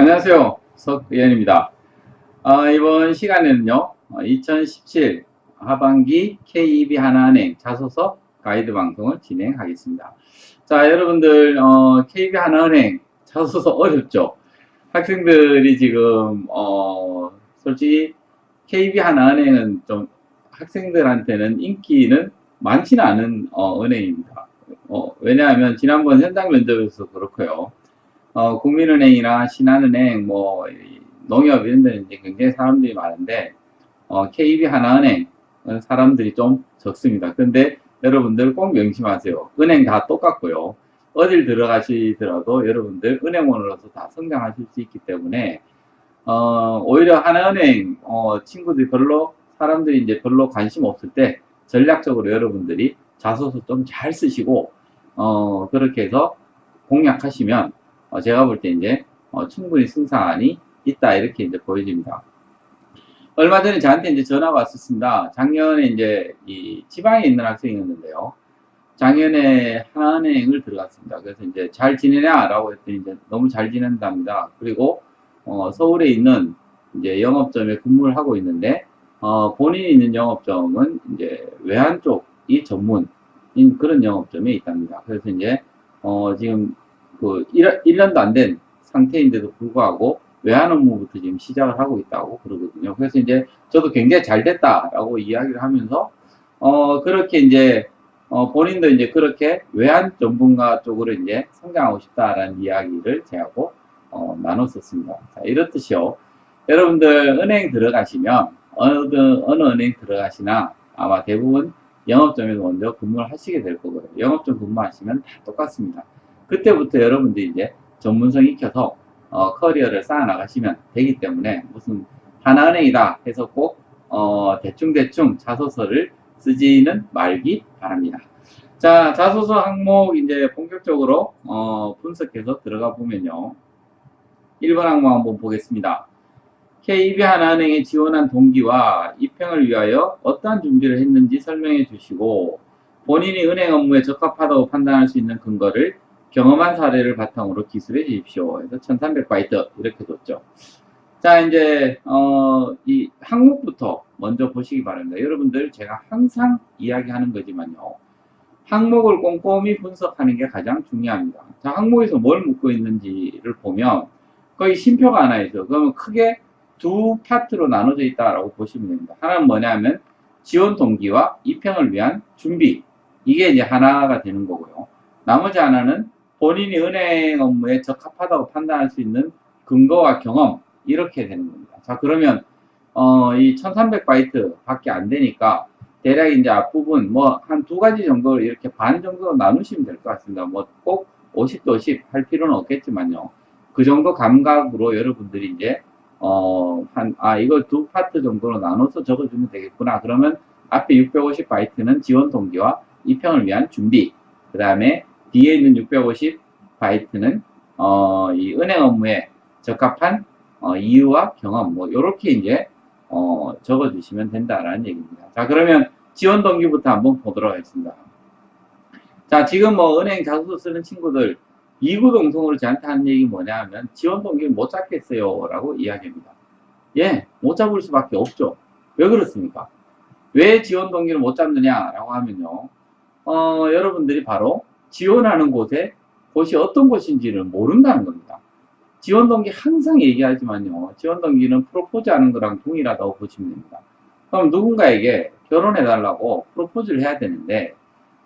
안녕하세요. 석의원입니다. 이번 시간에는요, 2017 하반기 KEB 하나은행 자소서 가이드 방송을 진행하겠습니다. 자, 여러분들, KB 하나은행 자소서 어렵죠? 학생들이 지금, 솔직히 KB 하나은행은 좀 학생들한테는 인기는 많지는 않은, 은행입니다. 왜냐하면 지난번 현장 면접에서 그렇고요. 국민은행이나 신한은행, 뭐, 농협 이런 데는 이제 굉장히 사람들이 많은데, KB 하나은행 사람들이 좀 적습니다. 근데 여러분들 꼭 명심하세요. 은행 다 똑같고요. 어딜 들어가시더라도 여러분들 은행원으로서 다 성장하실 수 있기 때문에, 오히려 하나은행, 친구들이 사람들이 이제 별로 관심 없을 때 전략적으로 여러분들이 자소서 좀 잘 쓰시고, 그렇게 해서 공략하시면, 제가 볼 때 이제, 충분히 승산이 있다, 이렇게 이제 보여집니다. 얼마 전에 저한테 이제 전화가 왔었습니다. 작년에 이제 이 지방에 있는 학생이었는데요. 작년에 하나은행을 들어갔습니다. 그래서 이제 잘 지내냐? 라고 했더니 이제 너무 잘 지낸답니다. 그리고, 서울에 있는 이제 영업점에 근무를 하고 있는데, 본인이 있는 영업점은 이제 외환 쪽이 전문인 그런 영업점에 있답니다. 그래서 이제, 지금 그 1년도 안 된 상태인데도 불구하고 외환 업무부터 지금 시작을 하고 있다고 그러거든요. 그래서 이제 저도 굉장히 잘 됐다라고 이야기를 하면서, 그렇게 이제, 본인도 이제 그렇게 외환 전문가 쪽으로 이제 성장하고 싶다라는 이야기를 제하고, 나눴었습니다. 자, 이렇듯이요. 여러분들 은행 들어가시면, 어느 은행 들어가시나 아마 대부분 영업점에서 먼저 근무를 하시게 될 거고요. 영업점 근무하시면 다 똑같습니다. 그때부터 여러분들이 이제 전문성 익혀서 커리어를 쌓아 나가시면 되기 때문에 무슨 하나은행이다 해서 꼭 대충대충 자소서를 쓰지는 말기 바랍니다. 자, 자소서 항목 이제 본격적으로 분석해서 들어가 보면요. 1번 항목 한번 보겠습니다. KB 하나은행에 지원한 동기와 입행을 위하여 어떠한 준비를 했는지 설명해 주시고, 본인이 은행 업무에 적합하다고 판단할 수 있는 근거를 경험한 사례를 바탕으로 기술해 주십시오. 그래서 1300바이트 이렇게 줬죠. 자, 이제 이 항목부터 먼저 보시기 바랍니다. 여러분들 제가 항상 이야기하는 거지만요. 항목을 꼼꼼히 분석하는 게 가장 중요합니다. 자, 항목에서 뭘 묻고 있는지를 보면 거기 쉼표가 하나 있어요. 그러면 크게 두 파트로 나눠져 있다라고 보시면 됩니다. 하나는 뭐냐면 지원 동기와 입행을 위한 준비. 이게 이제 하나가 되는 거고요. 나머지 하나는 본인이 은행 업무에 적합하다고 판단할 수 있는 근거와 경험. 이렇게 되는 겁니다. 자, 그러면 이 1300바이트 밖에 안 되니까 대략 이제 앞부분 뭐 한 두 가지 정도 이렇게 반 정도 나누시면 될 것 같습니다. 뭐 꼭 50대 50 할 필요는 없겠지만요. 그 정도 감각으로 여러분들이 이제 이걸 두 파트 정도로 나눠서 적어주면 되겠구나. 그러면 앞에 650 바이트는 지원 동기와 입형을 위한 준비. 그 다음에 뒤에 있는 650 바이트는 이 은행 업무에 적합한 이유와 경험 뭐 이렇게 이제 적어주시면 된다라는 얘기입니다. 자, 그러면 지원 동기부터 한번 보도록 하겠습니다. 자, 지금 뭐 은행 자소서 쓰는 친구들 이구동성으로 저한테 하는 얘기 뭐냐 하면 지원 동기를 못 잡겠어요 라고 이야기합니다. 예, 못 잡을 수밖에 없죠. 왜 그렇습니까? 왜 지원 동기를 못 잡느냐 라고 하면요. 여러분들이 바로 지원하는 곳이 어떤 곳인지를 모른다는 겁니다. 지원 동기 항상 얘기하지만요. 지원 동기는 프로포즈 하는 거랑 동일하다고 보시면 됩니다. 그럼 누군가에게 결혼해달라고 프로포즈를 해야 되는데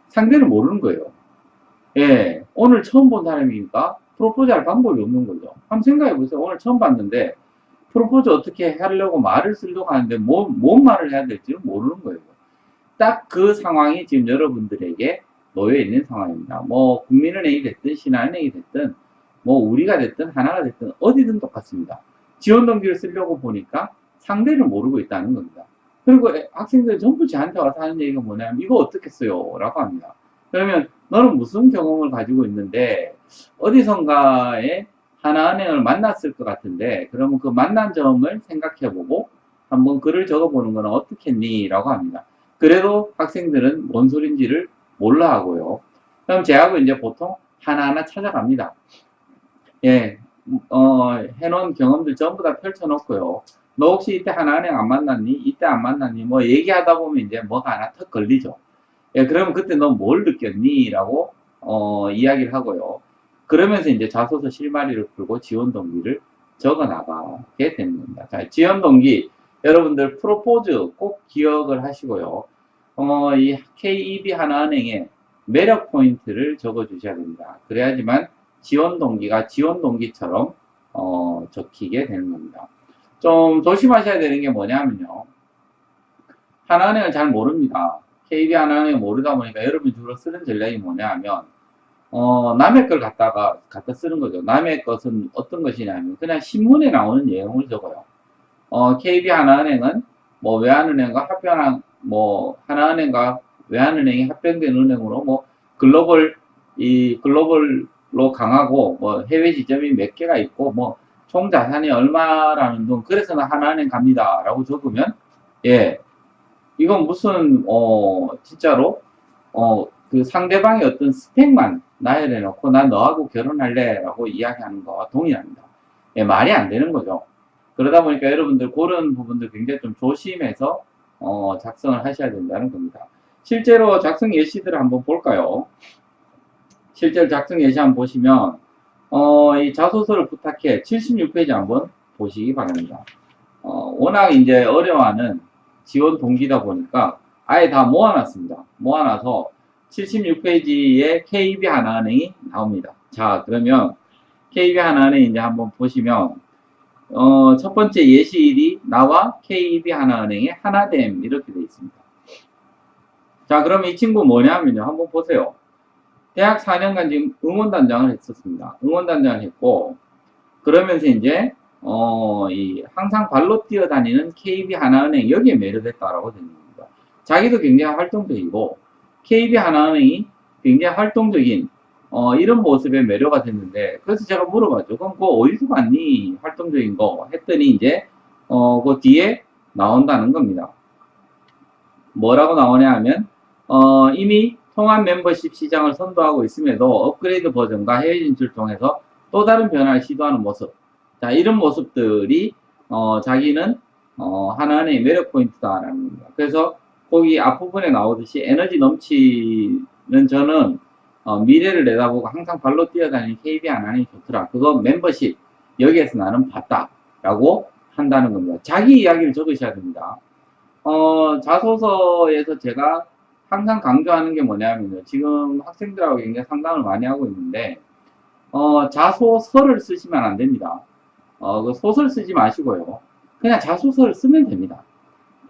상대를 모르는 거예요. 예, 오늘 처음 본 사람이니까 프로포즈 할 방법이 없는 거죠. 한번 생각해 보세요. 오늘 처음 봤는데 프로포즈 어떻게 하려고 말을 쓰려고 하는데 뭔 말을 해야 될지는 모르는 거예요. 딱 그 상황이 지금 여러분들에게 놓여 있는 상황입니다. 뭐 국민은행이 됐든 신한은행이 됐든 뭐 우리가 됐든 하나가 됐든 어디든 똑같습니다. 지원 동기를 쓰려고 보니까 상대를 모르고 있다는 겁니다. 그리고 학생들 전부 저한테 와서 하는 얘기가 뭐냐면 이거 어떻게 써요? 라고 합니다. 그러면 너는 무슨 경험을 가지고 있는데 어디선가에 하나은행을 만났을 것 같은데 그러면 그 만난 점을 생각해보고 한번 글을 적어보는 거는 어떻겠니? 라고 합니다. 그래도 학생들은 뭔 소린지를 몰라 하고요. 그럼 제하고 이제 보통 하나하나 찾아갑니다. 예, 해놓은 경험들 전부 다 펼쳐놓고요. 너 혹시 이때 하나은행 안 만났니? 이때 안 만났니? 뭐 얘기하다 보면 이제 뭐가 하나 턱 걸리죠. 예, 그러면 그때 너 뭘 느꼈니? 라고, 이야기를 하고요. 그러면서 이제 자소서 실마리를 풀고 지원 동기를 적어 나가게 되는 겁니다. 자, 지원 동기, 여러분들 프로포즈 꼭 기억을 하시고요. 이 KEB 하나은행의 매력 포인트를 적어 주셔야 됩니다. 그래야지만 지원 동기가 지원 동기처럼, 적히게 되는 겁니다. 좀 조심하셔야 되는 게 뭐냐면요. 하나은행을 잘 모릅니다. KB 하나은행을 모르다 보니까 여러분이 주로 쓰는 전략이 뭐냐 하면, 남의 걸 갖다 쓰는 거죠. 남의 것은 어떤 것이냐면, 그냥 신문에 나오는 내용을 적어요. KB 하나은행은, 뭐, 외환은행과 하나은행과 외환은행이 합병된 은행으로, 뭐, 글로벌로 강하고, 뭐, 해외 지점이 몇 개가 있고, 뭐, 총 자산이 얼마라는 등, 그래서 나 하나은행 갑니다. 라고 적으면, 예, 이건 무슨 진짜로 그 상대방의 어떤 스펙만 나열해 놓고 난 너하고 결혼할래 라고 이야기하는 거와 동일합니다. 예, 말이 안 되는 거죠. 그러다 보니까 여러분들 그런 부분들 굉장히 좀 조심해서 작성을 하셔야 된다는 겁니다. 실제로 작성 예시들을 한번 볼까요? 실제로 작성 예시 한번 보시면 이 자소서를 부탁해 76페이지 한번 보시기 바랍니다. 워낙 이제 어려워하는 지원 동기다 보니까 아예 다 모아놨습니다. 모아놔서 76페이지에 KB 하나은행이 나옵니다. 자, 그러면 KB 하나은행 이제 한번 보시면 첫 번째 예시일이 나와 KB 하나은행의 하나댐 이렇게 되어 있습니다. 자, 그러면 이 친구 뭐냐면요. 한번 보세요. 대학 4년간 지금 응원단장을 했었습니다. 응원단장을 했고, 그러면서 이제 항상 발로 뛰어다니는 KB 하나은행 여기에 매료됐다라고 되는 겁니다. 자기도 굉장히 활동적이고 KB 하나은행이 굉장히 활동적인 이런 모습에 매료가 됐는데, 그래서 제가 물어봤죠. 그럼 그거 어디서 봤니? 활동적인 거 했더니 이제 그 뒤에 나온다는 겁니다. 뭐라고 나오냐 하면 이미 통합 멤버십 시장을 선도하고 있음에도 업그레이드 버전과 해외 진출을 통해서 또 다른 변화를 시도하는 모습. 자, 이런 모습들이 자기는 하나은행의 매력 포인트다라는 겁니다. 그래서 거기 앞부분에 나오듯이 에너지 넘치는 저는 미래를 내다보고 항상 발로 뛰어다니는 KB 하나은행이 좋더라. 그거 멤버십 여기에서 나는 봤다라고 한다는 겁니다. 자기 이야기를 적으셔야 됩니다. 자소서에서 제가 항상 강조하는 게 뭐냐면요. 지금 학생들하고 굉장히 상담을 많이 하고 있는데, 자소서를 쓰시면 안 됩니다. 그 소설 쓰지 마시고요. 그냥 자소서를 쓰면 됩니다.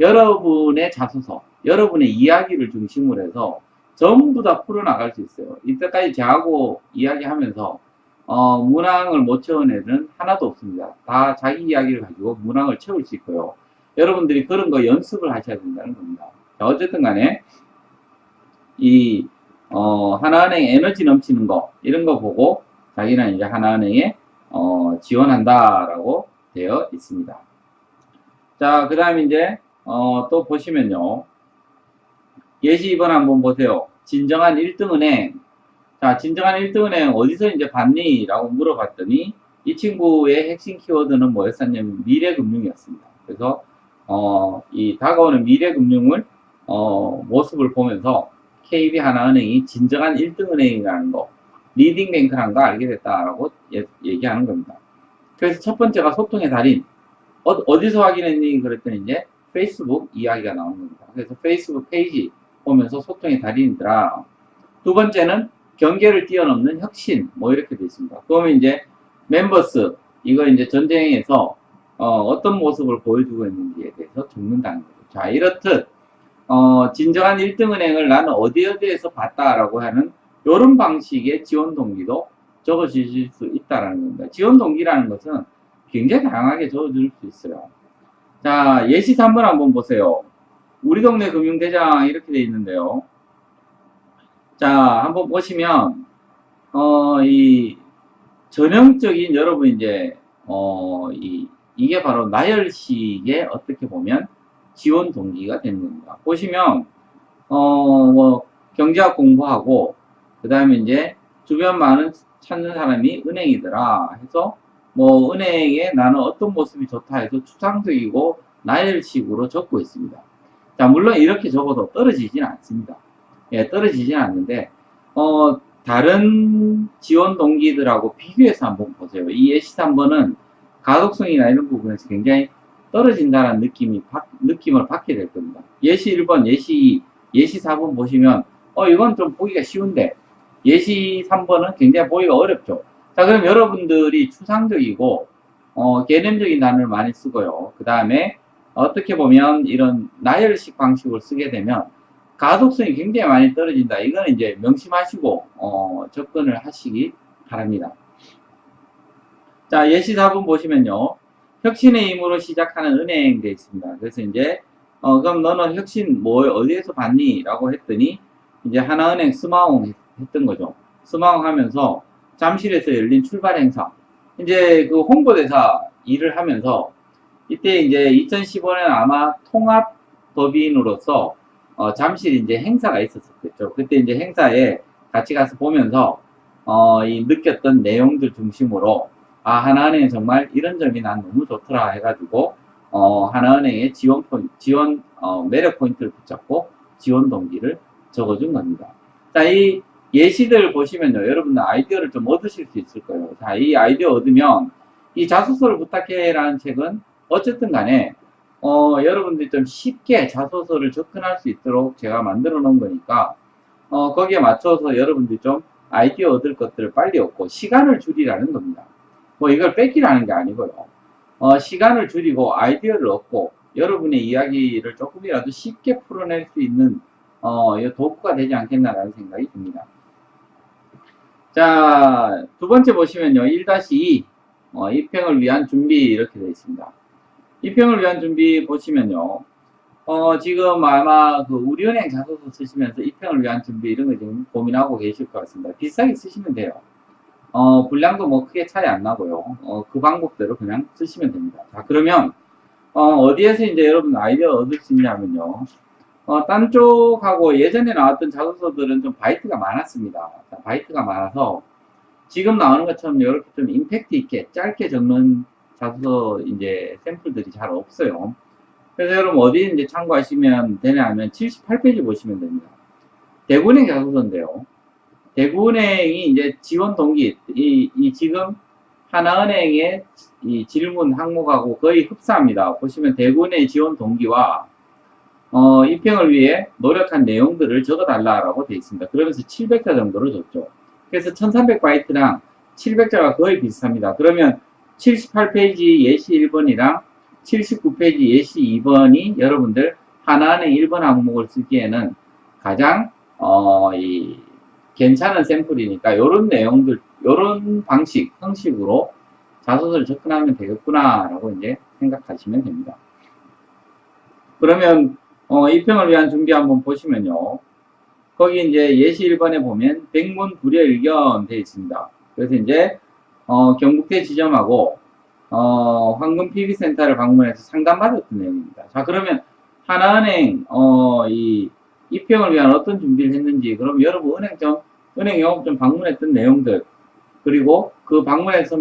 여러분의 자소서, 여러분의 이야기를 중심으로 해서 전부 다 풀어나갈 수 있어요. 이때까지 저하고 이야기하면서, 문항을 못 채운 애들은 하나도 없습니다. 다 자기 이야기를 가지고 문항을 채울 수 있고요. 여러분들이 그런 거 연습을 하셔야 된다는 겁니다. 자, 어쨌든 간에, 하나은행 에너지 넘치는 거, 이런 거 보고 자기는 이제 하나은행에, 지원한다라고 되어 있습니다. 자, 그 다음에 이제, 또 보시면요. 예시 2번 한번 보세요. 진정한 1등은행. 자, 진정한 1등은행 어디서 이제 봤니? 라고 물어봤더니 이 친구의 핵심 키워드는 뭐였었냐면 미래금융이었습니다. 그래서, 이 다가오는 미래금융을, 모습을 보면서 KB 하나은행이 진정한 1등은행이라는 거, 리딩뱅크라는 거 알게 됐다라고 얘기하는 겁니다. 그래서 첫 번째가 소통의 달인. 어디서 확인했니? 그랬더니 이제 페이스북 이야기가 나오는 겁니다. 그래서 페이스북 페이지 보면서 소통의 달인이더라. 두 번째는 경계를 뛰어넘는 혁신, 뭐 이렇게 되어 있습니다. 그러면 이제 멤버스, 이거 이제 전쟁에서 어떤 모습을 보여주고 있는지에 대해서 적는다는 거죠. 자, 이렇듯 진정한 1등은행을 나는 어디에서 봤다라고 하는 이런 방식의 지원 동기도 적어주실 수 있다는 겁니다. 지원 동기라는 것은 굉장히 다양하게 적어줄 수 있어요. 자, 예시 3번 한번 보세요. 우리 동네 금융대장 이렇게 돼 있는데요. 자, 한번 보시면 이 전형적인 여러분 이제 이게 바로 나열식의 어떻게 보면 지원 동기가 되는 겁니다. 보시면 뭐 경제학 공부하고 그 다음에 이제 주변 많은 찾는 사람이 은행이더라 해서 뭐 은행에 나는 어떤 모습이 좋다 해서 추상적이고 나열식으로 적고 있습니다. 자, 물론 이렇게 적어도 떨어지지는 않습니다. 예, 떨어지지는 않는데 다른 지원 동기들하고 비교해서 한번 보세요. 이 예시 3번은 가독성이나 이런 부분에서 굉장히 떨어진다는 느낌을 받게 될 겁니다. 예시 1번, 예시 2, 예시 4번 보시면 이건 좀 보기가 쉬운데 예시 3번은 굉장히 보기가 어렵죠. 자, 그럼 여러분들이 추상적이고 개념적인 단어를 많이 쓰고요. 그 다음에 어떻게 보면 이런 나열식 방식을 쓰게 되면 가독성이 굉장히 많이 떨어진다. 이거는 이제 명심하시고 접근을 하시기 바랍니다. 자, 예시 4번 보시면요. 혁신의 힘으로 시작하는 은행 돼 있습니다. 그래서 이제 그럼 너는 혁신 뭐 어디에서 봤니? 라고 했더니 이제 하나은행 스마홍 했던 거죠. 스마홍 하면서 잠실에서 열린 출발 행사. 이제 그 홍보대사 일을 하면서 이때 이제 2015년 아마 통합법인으로서 잠실 이제 행사가 있었었겠죠. 그때 이제 행사에 같이 가서 보면서 이 느꼈던 내용들 중심으로 하나은행 정말 이런 점이 난 너무 좋더라 해가지고 하나은행의 지원 매력 포인트를 붙잡고 지원 동기를 적어준 겁니다. 자, 이 예시들 보시면요, 여러분들 아이디어를 좀 얻으실 수 있을 거예요. 자, 이 아이디어 얻으면 이 자소서를 부탁해라는 책은 어쨌든 간에 여러분들이 좀 쉽게 자소서를 접근할 수 있도록 제가 만들어 놓은 거니까 거기에 맞춰서 여러분들이 좀 아이디어 얻을 것들을 빨리 얻고 시간을 줄이라는 겁니다. 뭐 이걸 뺏기라는 게 아니고요. 시간을 줄이고 아이디어를 얻고 여러분의 이야기를 조금이라도 쉽게 풀어낼 수 있는 도구가 되지 않겠나라는 생각이 듭니다. 자, 두 번째 보시면요. 1-2 입행을 위한 준비 이렇게 되어 있습니다. 입행을 위한 준비 보시면요. 지금 아마 그 우리은행 자소서 쓰시면서 입행을 위한 준비 이런 거 지금 고민하고 계실 것 같습니다. 비싸게 쓰시면 돼요. 분량도 뭐 크게 차이 안 나고요. 그 방법대로 그냥 쓰시면 됩니다. 자, 그러면, 어디에서 이제 여러분 아이디어 얻을 수 있냐면요. 딴 쪽하고 예전에 나왔던 자소서들은 좀 바이트가 많았습니다. 자, 바이트가 많아서 지금 나오는 것처럼 이렇게 좀 임팩트 있게 짧게 적는 자소서 이제 샘플들이 잘 없어요. 그래서 여러분 어디 이제 참고하시면 되냐 하면 78페이지 보시면 됩니다. 대구은행 자소서인데요. 대구은행이 이제 지원 동기, 지금 하나은행의 이 질문 항목하고 거의 흡사합니다. 보시면 대구은행 지원 동기와 입행을 위해 노력한 내용들을 적어달라고 되어 있습니다. 그러면서 700자 정도를 줬죠. 그래서 1300바이트랑 700자가 거의 비슷합니다. 그러면 78페이지 예시 1번이랑 79페이지 예시 2번이 여러분들 하나은행 1번 항목을 쓰기에는 가장 괜찮은 샘플이니까 이런 내용들, 이런 방식, 형식으로 자소서를 접근하면 되겠구나라고 이제 생각하시면 됩니다. 그러면 입행을 위한 준비 한번 보시면요. 거기 이제 예시 1번에 보면 백문 불여 의견 되어 있습니다. 그래서 이제 경북대 지점하고 황금 PB센터를 방문해서 상담받았던 내용입니다. 자, 그러면 하나은행 이 입행을 위한 어떤 준비를 했는지, 그럼 여러분 은행 영업점 방문했던 내용들, 그리고 그 방문해서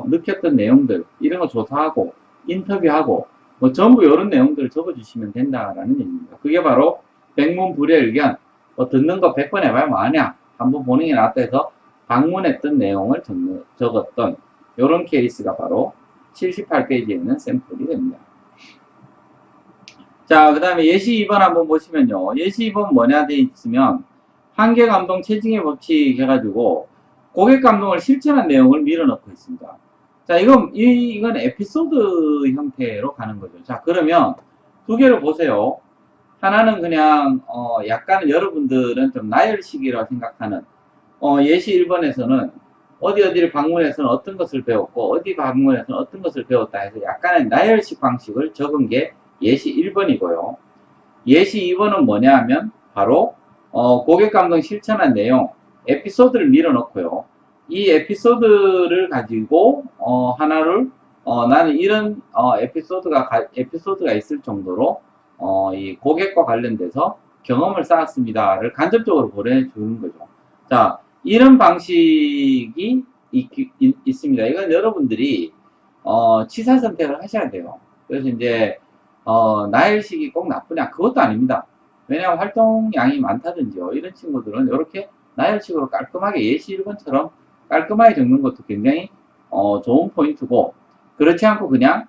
느꼈던 내용들, 이런 거 조사하고 인터뷰하고 뭐 전부 이런 내용들을 적어주시면 된다라는 얘기입니다. 그게 바로 백문불여 의견, 듣는 거 100번 해봐야 뭐하냐, 한번 보는 게 낫다 해서 방문했던 내용을 적었던 이런 케이스가 바로 78페이지에 있는 샘플이 됩니다. 자, 그 다음에 예시 2번 한번 보시면요. 예시 2번 뭐냐 돼 있으면 한계감동 체증의 법칙 해가지고 고객 감동을 실천한 내용을 밀어넣고 있습니다. 자, 이건 에피소드 형태로 가는 거죠. 자, 그러면 두 개를 보세요. 하나는 그냥 약간은 여러분들은 좀 나열식이라고 생각하는 예시 1번에서는 어디를 방문해서는 어떤 것을 배웠고 어디 방문해서는 어떤 것을 배웠다 해서 약간의 나열식 방식을 적은 게 예시 1번이고요. 예시 2번은 뭐냐 하면 바로 고객 감동 실천한 내용, 에피소드를 밀어넣고요. 이 에피소드를 가지고 하나를 나는 이런 에피소드가 있을 정도로 이 고객과 관련돼서 경험을 쌓았습니다를 간접적으로 보내주는 거죠. 자, 이런 방식이 있습니다. 이건 여러분들이 취사 선택을 하셔야 돼요. 그래서 이제 나일식이 꼭 나쁘냐? 그것도 아닙니다. 왜냐하면 활동량이 많다든지요. 이런 친구들은 이렇게 나일식으로 깔끔하게 예시 1번처럼 깔끔하게 적는 것도 굉장히 좋은 포인트고, 그렇지 않고 그냥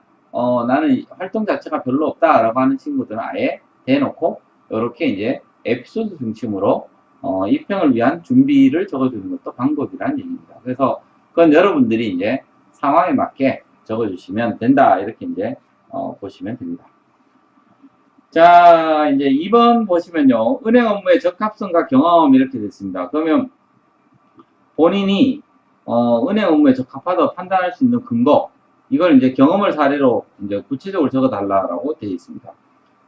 나는 활동 자체가 별로 없다라고 하는 친구들은 아예 대놓고 이렇게 이제 에피소드 중심으로 입형을 위한 준비를 적어주는 것도 방법이라는 얘기입니다. 그래서 그건 여러분들이 이제 상황에 맞게 적어주시면 된다. 이렇게 이제 보시면 됩니다. 자, 이제 2번 보시면요. 은행 업무의 적합성과 경험 이렇게 됐습니다. 그러면 본인이 은행 업무에 적합하다고 판단할 수 있는 근거, 이걸 이제 경험을 사례로 이제 구체적으로 적어달라고 되어 있습니다.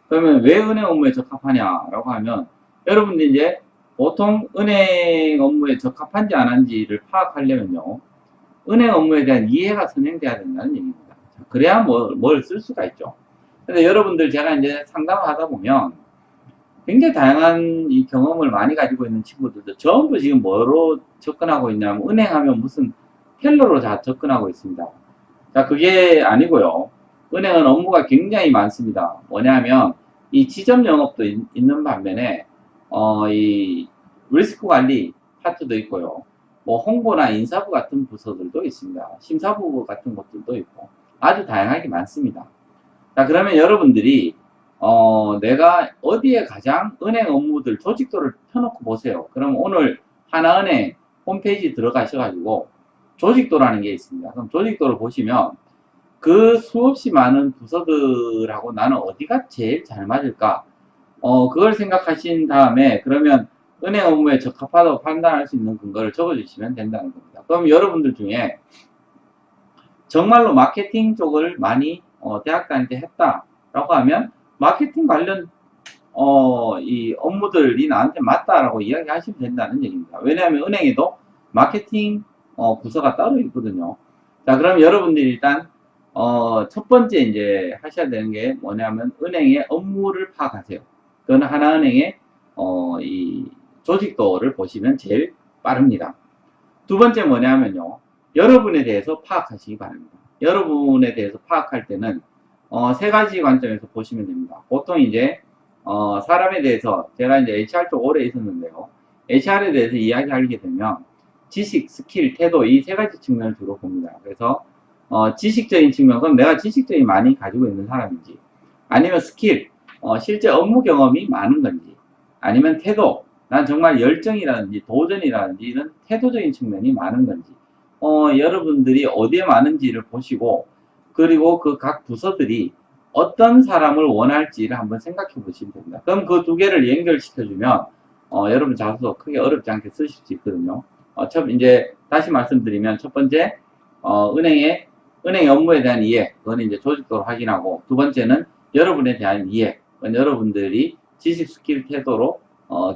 그러면 왜 은행 업무에 적합하냐라고 하면, 여러분들이 이제 보통 은행 업무에 적합한지 안 한지를 파악하려면요, 은행 업무에 대한 이해가 선행돼야 된다는 얘기입니다. 그래야 뭘 쓸 수가 있죠. 근데 여러분들 제가 이제 상담을 하다 보면 굉장히 다양한 이 경험을 많이 가지고 있는 친구들도 전부 지금 뭐로 접근하고 있냐면 은행하면 무슨 텔러로 다 접근하고 있습니다. 자, 그게 아니고요. 은행은 업무가 굉장히 많습니다. 뭐냐면 이 지점 영업도 있는 반면에 이 리스크 관리 파트도 있고요. 뭐 홍보나 인사부 같은 부서들도 있습니다. 심사부 같은 것들도 있고 아주 다양하게 많습니다. 자, 그러면 여러분들이 내가 어디에 가장 은행 업무들 조직도를 펴놓고 보세요. 그럼 오늘 하나은행 홈페이지 들어가셔가지고 조직도라는 게 있습니다. 그럼 조직도를 보시면 그 수없이 많은 부서들하고 나는 어디가 제일 잘 맞을까? 그걸 생각하신 다음에 그러면 은행 업무에 적합하다고 판단할 수 있는 근거를 적어주시면 된다는 겁니다. 그럼 여러분들 중에 정말로 마케팅 쪽을 많이 대학 다닐 때 했다라고 하면 마케팅 관련 이 업무들이 나한테 맞다라고 이야기하시면 된다는 얘기입니다. 왜냐하면 은행에도 마케팅 부서가 따로 있거든요. 자, 그럼 여러분들이 일단 첫 번째 이제 하셔야 되는 게 뭐냐면 은행의 업무를 파악하세요. 그건 하나은행의 이 조직도를 보시면 제일 빠릅니다. 두 번째 뭐냐면요, 여러분에 대해서 파악하시기 바랍니다. 여러분에 대해서 파악할 때는 세 가지 관점에서 보시면 됩니다. 보통 이제 사람에 대해서, 제가 이제 HR 쪽 오래 있었는데요, HR에 대해서 이야기하게 되면 지식, 스킬, 태도, 이 세 가지 측면을 주로 봅니다. 그래서 지식적인 측면, 그럼 내가 지식적인 많이 가지고 있는 사람인지, 아니면 스킬, 실제 업무 경험이 많은 건지, 아니면 태도, 난 정말 열정이라든지 도전이라든지 이런 태도적인 측면이 많은 건지, 여러분들이 어디에 많은지를 보시고, 그리고 그 각 부서들이 어떤 사람을 원할지를 한번 생각해 보시면 됩니다. 그럼 그 두 개를 연결시켜주면 여러분 자소서 크게 어렵지 않게 쓰실 수 있거든요. 이제 다시 말씀드리면 첫 번째 은행 업무에 대한 이해, 그거는 이제 조직도로 확인하고, 두 번째는 여러분에 대한 이해, 그건 여러분들이 지식, 스킬, 태도로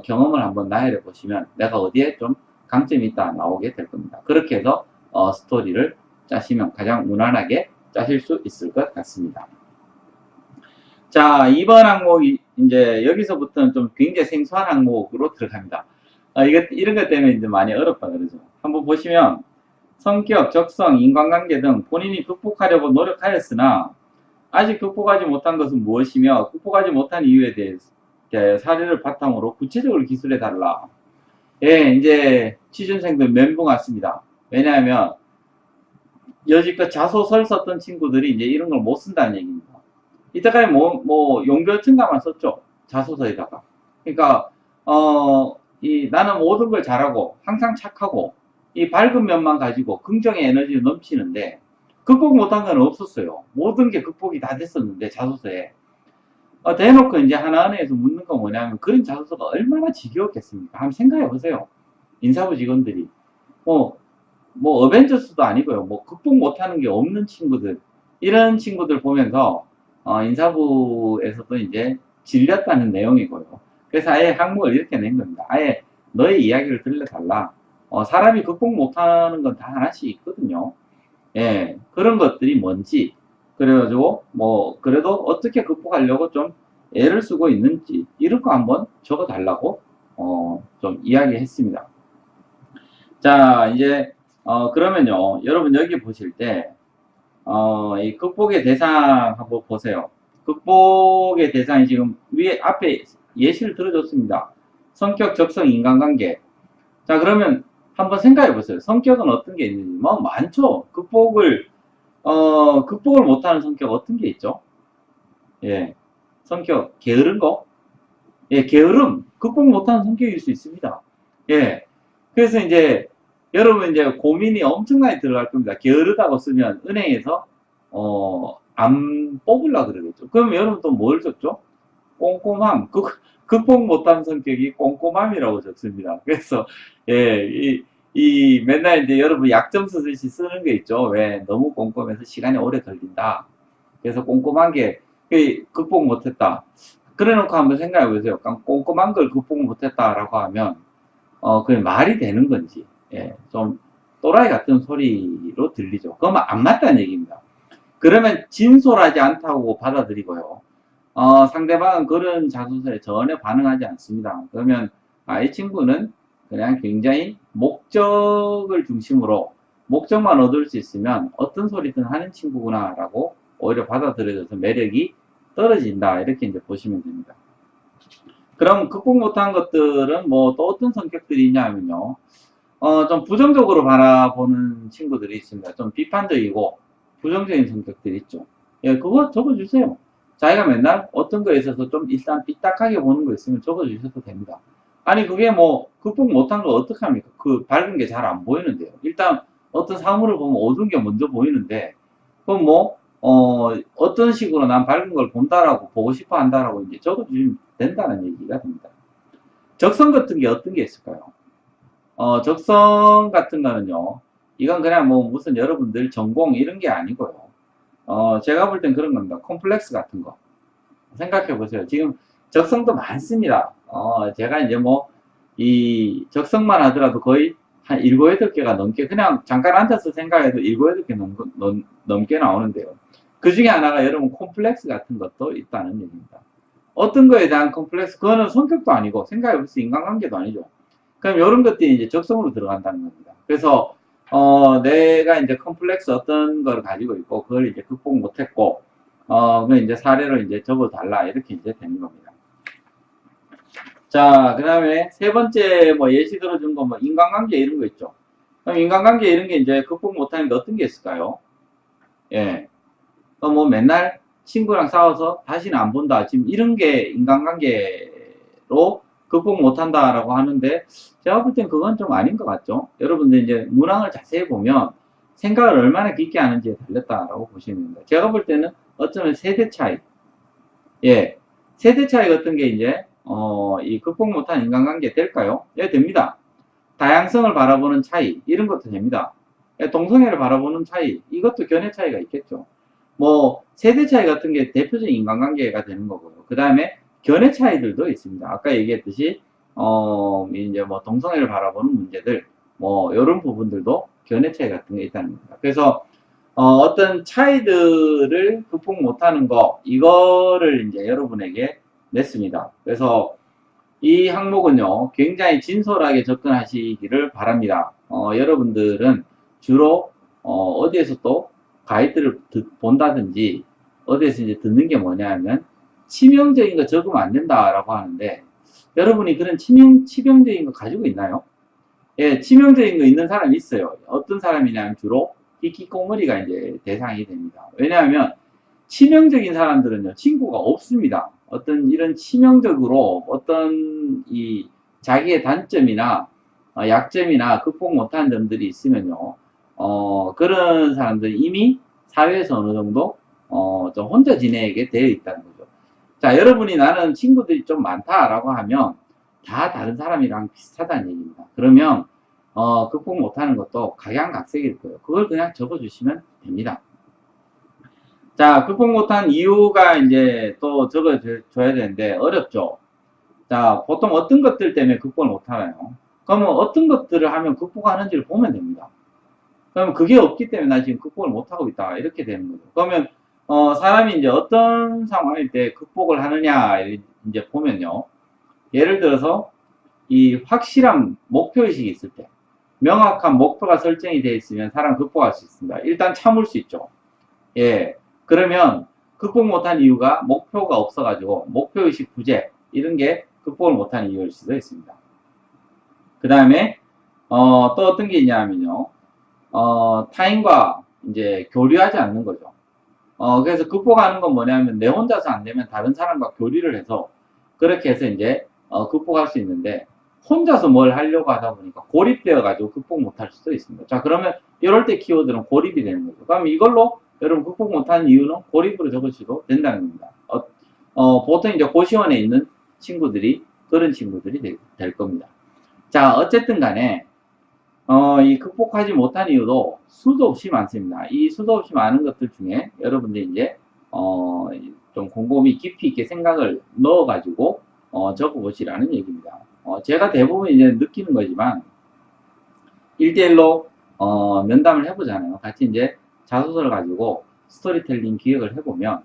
경험을 한번 나열해 보시면 내가 어디에 좀 강점이 있다 나오게 될 겁니다. 그렇게 해서 스토리를 짜시면 가장 무난하게 짜실 수 있을 것 같습니다. 자, 2번 항목이 이제 여기서부터는 좀 굉장히 생소한 항목으로 들어갑니다. 이런 것 때문에 이제 많이 어렵다 그러죠. 한번 보시면 성격, 적성, 인간관계 등 본인이 극복하려고 노력하였으나 아직 극복하지 못한 것은 무엇이며 극복하지 못한 이유에 대해서 사례를 바탕으로 구체적으로 기술해 달라. 예, 이제 취준생들 멘붕 왔습니다. 왜냐하면 여지껏 자소서를 썼던 친구들이 이제 이런 걸 못 쓴다는 얘기입니다. 이때까지 용별증가만 썼죠. 자소서에다가. 그러니까 나는 모든 걸 잘하고 항상 착하고 이 밝은 면만 가지고 긍정의 에너지가 넘치는데 극복 못한 건 없었어요. 모든 게 극복이 다 됐었는데 자소서에 대놓고 이제 하나은행에서 묻는 건 뭐냐면 그런 자소서가 얼마나 지겨웠겠습니까? 한번 생각해 보세요. 인사부 직원들이 뭐 어벤져스도 아니고요. 극복 못하는 게 없는 친구들, 이런 친구들 보면서 인사부에서도 이제 질렸다는 내용이고요. 그래서 아예 항목을 이렇게 낸 겁니다. 아예 너의 이야기를 들려달라. 사람이 극복 못하는 건 다 하나씩 있거든요. 예, 그런 것들이 뭔지, 그래가지고 그래도 어떻게 극복하려고 좀 애를 쓰고 있는지 이런 거 한번 적어달라고 좀 이야기했습니다. 자, 이제 그러면요, 여러분 여기 보실 때, 이 극복의 대상 한번 보세요. 극복의 대상이 지금 위에 앞에 예시를 들어줬습니다. 성격, 적성, 인간관계. 자, 그러면 한번 생각해 보세요. 성격은 어떤 게 있는지. 뭐, 많죠. 극복을 못하는 성격 어떤 게 있죠? 예. 성격, 게으른 거? 예, 게으름. 극복 못하는 성격일 수 있습니다. 예. 그래서 이제, 여러분 이제 고민이 엄청나게 들어갈 겁니다. 게으르다고 쓰면 은행에서, 안 뽑으려고 그러겠죠. 그럼 여러분 또 뭘 적죠? 꼼꼼함. 극복 못한 성격이 꼼꼼함이라고 적습니다. 그래서, 예, 맨날 이제 여러분 약점 쓰듯이 쓰는 게 있죠. 왜? 너무 꼼꼼해서 시간이 오래 걸린다. 그래서 꼼꼼한 게 극복 못했다. 그래 놓고 한번 생각해 보세요. 꼼꼼한 걸 극복 못했다라고 하면, 그게 말이 되는 건지, 예, 좀 또라이 같은 소리로 들리죠. 그러면 안 맞다는 얘기입니다. 그러면 진솔하지 않다고 받아들이고요. 상대방은 그런 자소서에 전혀 반응하지 않습니다. 그러면, 이 친구는 그냥 굉장히 목적을 중심으로 목적만 얻을 수 있으면 어떤 소리든 하는 친구구나라고 오히려 받아들여져서 매력이 떨어진다. 이렇게 이제 보시면 됩니다. 그럼 극복 못한 것들은 뭐 또 어떤 성격들이 있냐면요. 좀 부정적으로 바라보는 친구들이 있습니다. 좀 비판적이고 부정적인 성격들이 있죠. 예, 그거 적어주세요. 자기가 맨날 어떤 거에 있어서 좀 일단 삐딱하게 보는 거 있으면 적어주셔도 됩니다. 아니, 그게 뭐 극복 못한 거 어떡합니까? 그 밝은 게 잘 안 보이는데요. 일단 어떤 사물을 보면 어두운 게 먼저 보이는데, 그럼 뭐, 어떤 식으로 난 밝은 걸 본다라고 보고 싶어 한다라고 이제 적어주시면 된다는 얘기가 됩니다. 적성 같은 게 어떤 게 있을까요? 적성 같은 거는요, 이건 그냥 뭐 무슨 여러분들 전공 이런 게 아니고요. 제가 볼 땐 그런 겁니다. 콤플렉스 같은 거. 생각해 보세요. 지금 적성도 많습니다. 제가 이제 뭐, 이 적성만 하더라도 거의 한 7, 8개가 넘게, 그냥 잠깐 앉아서 생각해도 7, 8개 넘게 나오는데요. 그 중에 하나가 여러분 콤플렉스 같은 것도 있다는 얘기입니다. 어떤 거에 대한 콤플렉스, 그거는 성격도 아니고, 생각해 보세요. 인간관계도 아니죠. 그럼 이런 것들이 이제 적성으로 들어간다는 겁니다. 그래서 내가 이제 컴플렉스 어떤 걸 가지고 있고 그걸 이제 극복 못했고 그 이제 사례로 이제 적어달라 이렇게 이제 되는 겁니다. 자, 그 다음에 세 번째 뭐 예시 들어준 거 뭐 인간관계 이런 거 있죠. 그럼 인간관계 이런 게 이제 극복 못하는 게 어떤 게 있을까요? 예, 뭐 맨날 친구랑 싸워서 다시는 안 본다. 지금 이런 게 인간관계로 극복 못한다라고 하는데 제가 볼 땐 그건 좀 아닌 것 같죠. 여러분들 이제 문항을 자세히 보면 생각을 얼마나 깊게 하는지에 달렸다라고 보시면 됩니다. 제가 볼 때는 어쩌면 세대 차이, 예, 세대 차이 같은 게 이제 이 극복 못한 인간관계 될까요? 예, 됩니다. 다양성을 바라보는 차이 이런 것도 됩니다. 예, 동성애를 바라보는 차이 이것도 견해 차이가 있겠죠. 뭐 세대 차이 같은 게 대표적인 인간관계가 되는 거고요. 그 다음에 견해 차이들도 있습니다. 아까 얘기했듯이 이제 뭐 동성애를 바라보는 문제들 뭐 이런 부분들도 견해 차이 같은 게 있다는 겁니다. 그래서 어떤 차이들을 극복 못하는 거 이거를 이제 여러분에게 냈습니다. 그래서 이 항목은요 굉장히 진솔하게 접근하시기를 바랍니다. 여러분들은 주로 어디에서 또 가이드를 본다든지 어디에서 이제 듣는 게 뭐냐면 치명적인 거 적으면 안 된다라고 하는데 여러분이 그런 치명적인 거 가지고 있나요? 예, 치명적인 거 있는 사람이 있어요. 어떤 사람이냐면 주로 히키코모리가 이제 대상이 됩니다. 왜냐하면 치명적인 사람들은요 친구가 없습니다. 어떤 이런 치명적으로 어떤 이 자기의 단점이나 약점이나 극복 못한 점들이 있으면요 그런 사람들이 이미 사회에서 어느 정도 좀 혼자 지내게 되어 있다는 거죠. 자, 여러분이 나는 친구들이 좀 많다라고 하면 다 다른 사람이랑 비슷하다는 얘기입니다. 그러면 극복 못하는 것도 각양각색일 거예요. 그걸 그냥 적어주시면 됩니다. 자, 극복 못한 이유가 이제 또 적어줘야 되는데 어렵죠. 자, 보통 어떤 것들 때문에 극복을 못하나요? 그러면 어떤 것들을 하면 극복하는지를 보면 됩니다. 그러면 그게 없기 때문에 나 지금 극복을 못하고 있다. 이렇게 되는 거죠. 그러면, 사람이 이제 어떤 상황일 때 극복을 하느냐, 이제 보면요. 예를 들어서, 이 확실한 목표의식이 있을 때, 명확한 목표가 설정이 되어 있으면 사람 극복할 수 있습니다. 일단 참을 수 있죠. 예. 그러면 극복 못한 이유가 목표가 없어가지고 목표의식 부재 이런 게 극복을 못한 이유일 수도 있습니다. 그 다음에 또 어떤 게 있냐면요. 타인과 이제 교류하지 않는 거죠. 그래서 극복하는 건 뭐냐면 내 혼자서 안 되면 다른 사람과 교류를 해서 그렇게 해서 이제 극복할 수 있는데 혼자서 뭘 하려고 하다 보니까 고립되어 가지고 극복 못할 수도 있습니다. 자, 그러면 이럴 때 키워드는 고립이 되는 거죠. 그럼 이걸로 여러분 극복 못하는 이유는 고립으로 적으셔도 된다는 겁니다. 보통 이제 고시원에 있는 친구들이 그런 친구들이 될 겁니다. 자, 어쨌든 간에 이 극복하지 못한 이유도 수도 없이 많습니다. 이 수도 없이 많은 것들 중에 여러분들이 이제 좀 곰곰이 깊이 있게 생각을 넣어가지고 적어보시라는 얘기입니다. 제가 대부분 이제 느끼는 거지만 1대1로 면담을 해보잖아요. 같이 이제 자소서를 가지고 스토리텔링 기획을 해보면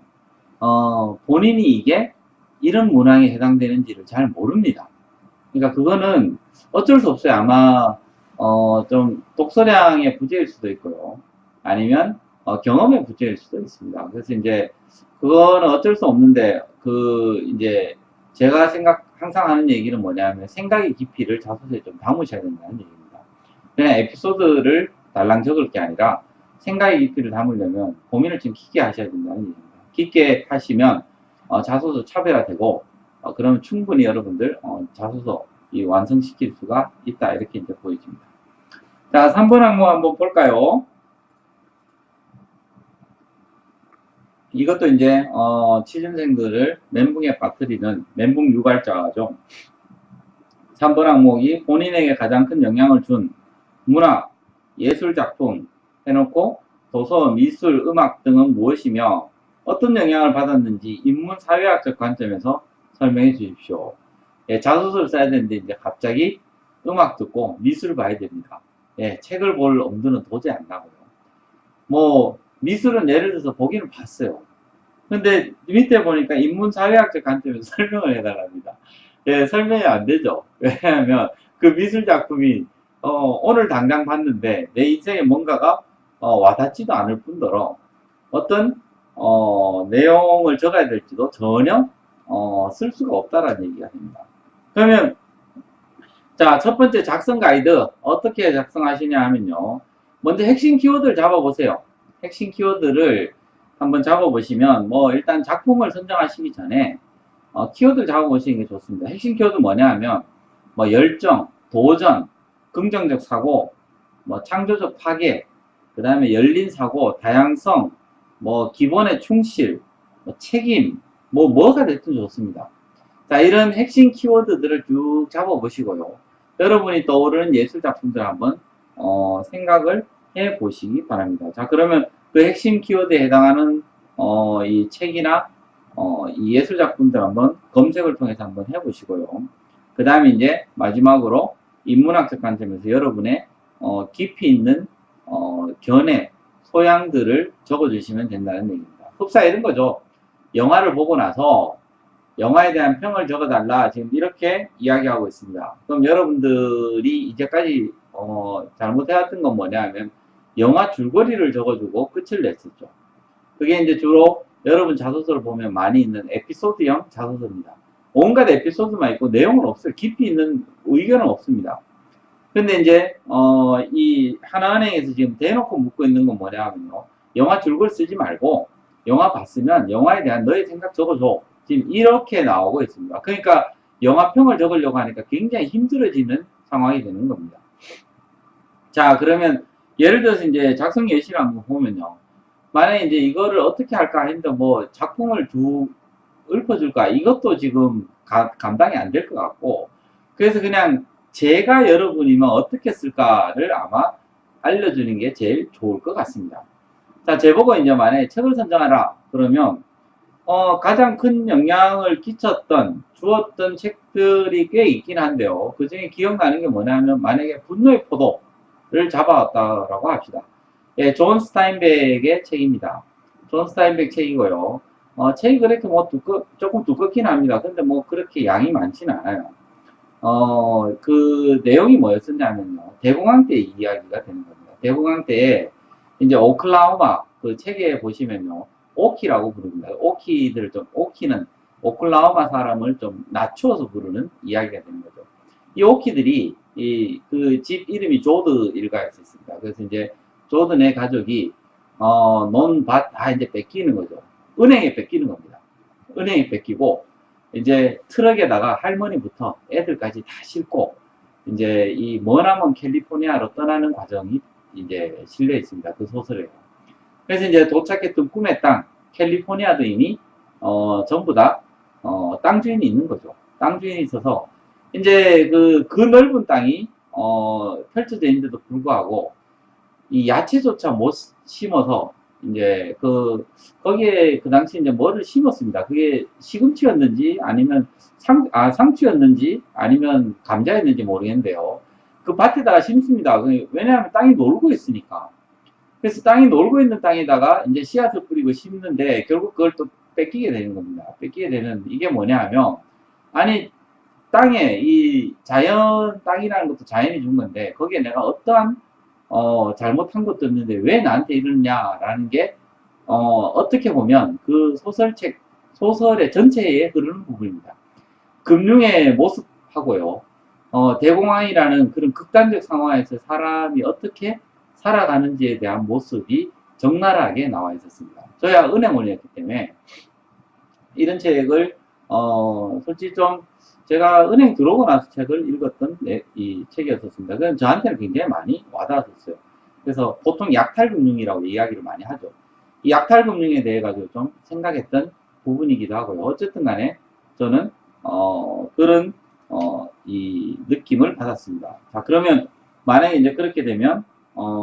본인이 이게 이런 문항에 해당되는지를 잘 모릅니다. 그러니까 그거는 어쩔 수 없어요. 아마 좀 독서량의 부재일 수도 있고요. 아니면 경험의 부재일 수도 있습니다. 그래서 이제 그거는 어쩔 수 없는데 이제 제가 항상 하는 얘기는 뭐냐면 생각의 깊이를 자소서에 좀 담으셔야 된다는 얘기입니다. 그냥 에피소드를 달랑 적을 게 아니라 생각의 깊이를 담으려면 고민을 좀 깊게 하셔야 된다는 얘기입니다. 깊게 하시면 자소서 차별화되고 그러면 충분히 여러분들 자소서 완성시킬 수가 있다 이렇게 이제 보여집니다. 자, 3번 항목 한번 볼까요? 이것도 이제 취준생들을 멘붕에 빠뜨리는 멘붕 유발자죠. 3번 항목이 본인에게 가장 큰 영향을 준 문학, 예술작품 해놓고 도서, 미술, 음악 등은 무엇이며 어떤 영향을 받았는지 인문 사회학적 관점에서 설명해 주십시오. 예, 자소서를 써야 되는데 이제 갑자기 음악 듣고 미술을 봐야 됩니다. 예, 책을 볼 엄두는 도저히 안 나고요. 뭐 미술은 예를 들어서 보기는 봤어요. 근데 밑에 보니까 인문사회학적 관점에서 설명을 해달랍니다. 예, 설명이 안 되죠. 왜냐하면 그 미술 작품이 오늘 당장 봤는데 내 인생에 뭔가가 와닿지도 않을 뿐더러 어떤 내용을 적어야 될지도 전혀 쓸 수가 없다라는 얘기가 됩니다. 그러면 자, 첫 번째 작성 가이드 어떻게 작성하시냐 하면요. 먼저 핵심 키워드를 잡아보세요. 핵심 키워드를 한번 잡아보시면 뭐 일단 작품을 선정하시기 전에 키워드를 잡아보시는 게 좋습니다. 핵심 키워드 뭐냐 하면 뭐 열정, 도전, 긍정적 사고, 뭐 창조적 파괴, 그 다음에 열린 사고, 다양성, 뭐 기본에 충실, 뭐 책임, 뭐가 됐든 좋습니다. 자, 이런 핵심 키워드들을 쭉 잡아보시고요. 여러분이 떠오르는 예술작품들 한번 생각을 해 보시기 바랍니다. 자, 그러면 그 핵심 키워드에 해당하는 이 책이나 이 예술작품들 한번 검색을 통해서 한번 해 보시고요. 그 다음에 이제 마지막으로 인문학적 관점에서 여러분의 깊이 있는 견해, 소양들을 적어주시면 된다는 얘기입니다. 흡사 이런 거죠. 영화를 보고 나서 영화에 대한 평을 적어달라 지금 이렇게 이야기하고 있습니다. 그럼 여러분들이 이제까지 잘못해왔던 건 뭐냐 하면 영화 줄거리를 적어주고 끝을 냈었죠. 그게 이제 주로 여러분 자소서를 보면 많이 있는 에피소드형 자소서입니다. 온갖 에피소드만 있고 내용은 없어요. 깊이 있는 의견은 없습니다. 근데 이제 이 하나은행에서 지금 대놓고 묻고 있는 건 뭐냐 하면요. 영화 줄거리 쓰지 말고 영화 봤으면 영화에 대한 너의 생각 적어줘. 지금 이렇게 나오고 있습니다. 그러니까 영화평을 적으려고 하니까 굉장히 힘들어지는 상황이 되는 겁니다. 자, 그러면 예를 들어서 이제 작성 예시를 한번 보면요. 만약에 이제 이거를 어떻게 할까 했는데 뭐 작품을 읊어줄까 이것도 지금 감당이 안 될 것 같고 그래서 그냥 제가 여러분이면 어떻게 쓸까를 아마 알려주는 게 제일 좋을 것 같습니다. 자, 제보고 이제 만약에 책을 선정하라 그러면 가장 큰 영향을 주었던 책들이 꽤 있긴 한데요. 그 중에 기억나는 게 뭐냐면 만약에 분노의 포도를 잡아왔다라고 합시다. 예, 존 스타인백의 책입니다. 존 스타인백 책이고요. 책이 그렇게 조금 두껍긴 합니다. 근데 뭐 그렇게 양이 많지는 않아요. 그 내용이 뭐였었냐면요. 대공황 때 이야기가 되는 겁니다. 대공황 때에 이제 오클라호마 그 책에 보시면요. 오키라고 부릅니다. 오키들 좀, 오키는 오클라호마 사람을 좀 낮추어서 부르는 이야기가 되는 거죠. 이 오키들이 그 집 이름이 조드 일가였었습니다. 그래서 이제 조드네 가족이 논 밭 다 이제 뺏기는 거죠. 은행에 뺏기는 겁니다. 은행에 뺏기고 이제 트럭에다가 할머니부터 애들까지 다 싣고 이제 이 머나먼 캘리포니아로 떠나는 과정이 이제 실려 있습니다. 그 소설에요. 그래서 이제 도착했던 꿈의 땅 캘리포니아도인이 전부 다 땅 주인이 있는 거죠. 땅 주인이 있어서 이제 그 넓은 땅이 펼쳐져 있는데도 불구하고 이 야채조차 못 심어서 이제 거기에 그 당시 이제 뭐를 심었습니다. 그게 시금치였는지 아니면 상추였는지 아니면 감자였는지 모르겠는데요. 그 밭에다가 심습니다. 왜냐하면 땅이 놀고 있으니까. 그래서 땅이 놀고 있는 땅에다가 이제 씨앗을 뿌리고 심는데 결국 그걸 또 뺏기게 되는 겁니다. 뺏기게 되는 이게 뭐냐 하면 아니 땅에 이 자연 땅이라는 것도 자연이 준 건데 거기에 내가 어떠한 잘못한 것도 없는데 왜 나한테 이러냐라는 게 어떻게 보면 그 소설의 전체에 흐르는 부분입니다. 금융의 모습하고요. 대공황이라는 그런 극단적 상황에서 사람이 어떻게 살아가는지에 대한 모습이 적나라하게 나와 있었습니다. 저야 은행원이었기 때문에 이런 책을 솔직히 좀 제가 은행 들어오고 나서 책을 읽었던 이 책이었습니다. 그건 저한테는 굉장히 많이 와닿았었어요. 그래서 보통 약탈금융이라고 이야기를 많이 하죠. 이 약탈금융에 대해 가지고 좀 생각했던 부분이기도 하고요. 어쨌든 간에 저는 그런 이 느낌을 받았습니다. 자, 그러면 만약에 이제 그렇게 되면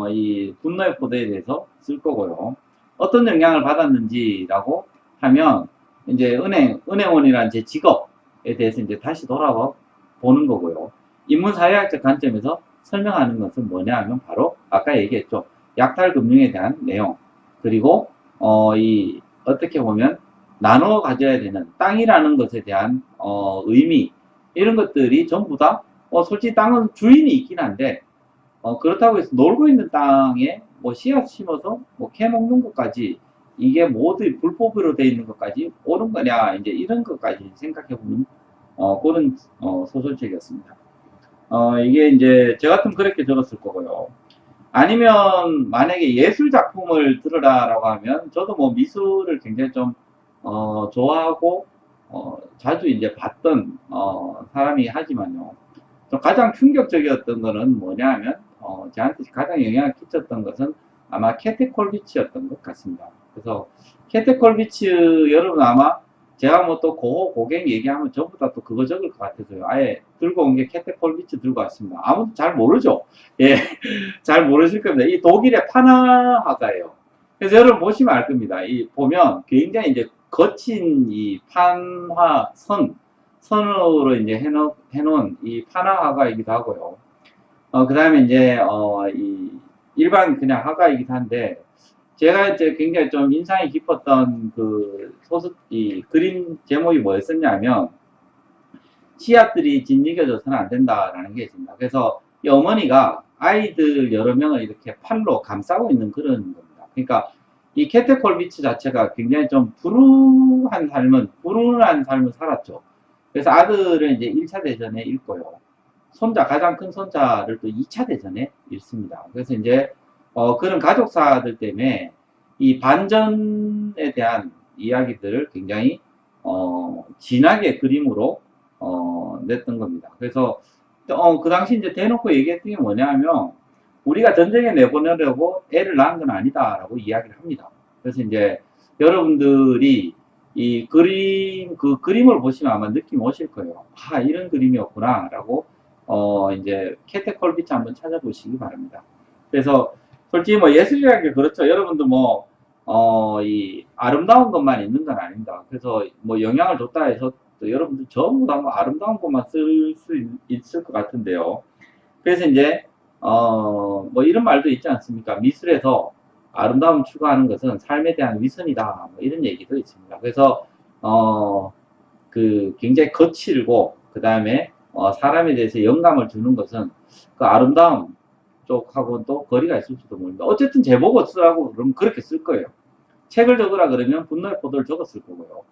이 분노의 포도에 대해서 쓸 거고요. 어떤 영향을 받았는지라고 하면 이제 은행원이라는 제 직업에 대해서 이제 다시 돌아와 보는 거고요. 인문사회학적 관점에서 설명하는 것은 뭐냐 하면 바로 아까 얘기했죠. 약탈금융에 대한 내용. 그리고 어떻게 보면 나눠 가져야 되는 땅이라는 것에 대한 의미. 이런 것들이 전부 다 솔직히 땅은 주인이 있긴 한데 그렇다고 해서 놀고 있는 땅에 뭐 씨앗 심어서 뭐 캐 먹는 것까지 이게 모두 불법으로 되어 있는 것까지 옳은 거냐 이제 이런 것까지 생각해보는 그런 소설책이었습니다. 이게 이제 저 같으면 그렇게 들었을 거고요. 아니면 만약에 예술 작품을 들으라라고 하면 저도 뭐 미술을 굉장히 좀 좋아하고 자주 이제 봤던 사람이 하지만요. 가장 충격적이었던 거는 뭐냐 하면 저한테 가장 영향을 끼쳤던 것은 아마 캐테 콜비치였던 것 같습니다. 그래서 캐테 콜비치 여러분 아마 제가 뭐 또 고객 얘기하면 전부 다 또 그거 적을 것 같아서요. 아예 들고 온 게 캐테 콜비치 들고 왔습니다. 아무도 잘 모르죠. 예, 잘 모르실 겁니다. 이 독일의 판화가예요. 그래서 여러분 보시면 알 겁니다. 이 보면 굉장히 이제 거친 이 판화 선으로 이제 해놓은 이 판화화가이기도 하고요. 그 다음에 이제, 이 일반 그냥 화가이기도 한데, 제가 이제 굉장히 좀 인상이 깊었던 이 그림 제목이 뭐였었냐면, 씨앗들이 짓이겨져서는 안 된다라는 게 있습니다. 그래서 이 어머니가 아이들 여러 명을 이렇게 팔로 감싸고 있는 그런 겁니다. 그러니까 이 캐테 콜비치 자체가 굉장히 좀 불운한 삶을 살았죠. 그래서 아들은 이제 1차 대전에 잃고요. 가장 큰 손자를 또 2차 대전에 잃습니다. 그래서 이제, 그런 가족사들 때문에 이 반전에 대한 이야기들을 굉장히, 진하게 그림으로, 냈던 겁니다. 그래서, 그 당시 이제 대놓고 얘기했던 게 뭐냐 하면, 우리가 전쟁에 내보내려고 애를 낳은 건 아니다라고 이야기를 합니다. 그래서 이제 여러분들이 그 그림을 보시면 아마 느낌 오실 거예요. 아, 이런 그림이었구나, 라고, 이제, 캐테 콜비치 한번 찾아보시기 바랍니다. 그래서, 솔직히 뭐 예술이라는 게 그렇죠. 여러분도 뭐, 이 아름다운 것만 있는 건 아닙니다. 그래서 뭐 영향을 줬다 해서 또 여러분들 전부 다 뭐 아름다운 것만 쓸 수 있을 것 같은데요. 그래서 이제, 뭐 이런 말도 있지 않습니까? 미술에서 아름다움 추구하는 것은 삶에 대한 위선이다. 뭐 이런 얘기도 있습니다. 그래서, 굉장히 거칠고, 그 다음에, 사람에 대해서 영감을 주는 것은 그 아름다움 쪽하고 또 거리가 있을지도 모릅니다. 어쨌든 제보고 쓰라고 그러면 그렇게 쓸 거예요. 책을 적으라 그러면 분노의 포도를 적었을 거고요.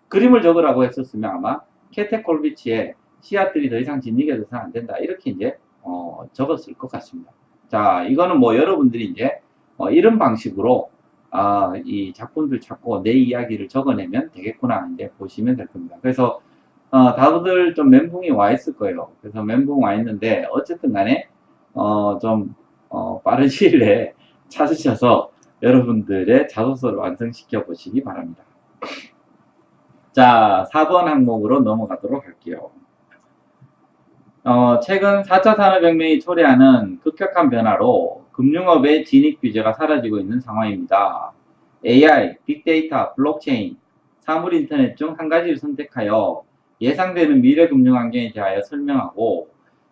그림을 적으라고 했었으면 아마 캐테 콜비치의 씨앗들이 더 이상 진리게 돼서는 안 된다. 이렇게 이제 적었을 것 같습니다. 자, 이거는 뭐 여러분들이 이제 이런 방식으로 이 작품들 찾고 내 이야기를 적어내면 되겠구나 이제 보시면 될 겁니다. 그래서 다들 좀 멘붕이 와 있을 거예요. 그래서 멘붕 와 있는데 어쨌든 간에 좀 빠른 시일 내에 찾으셔서 여러분들의 자소서를 완성시켜 보시기 바랍니다. 자, 4번 항목으로 넘어가도록 할게요. 최근 4차 산업혁명이 초래하는 급격한 변화로 금융업의 진입 규제가 사라지고 있는 상황입니다. AI, 빅데이터, 블록체인, 사물인터넷 중 한 가지를 선택하여 예상되는 미래 금융환경에 대하여 설명하고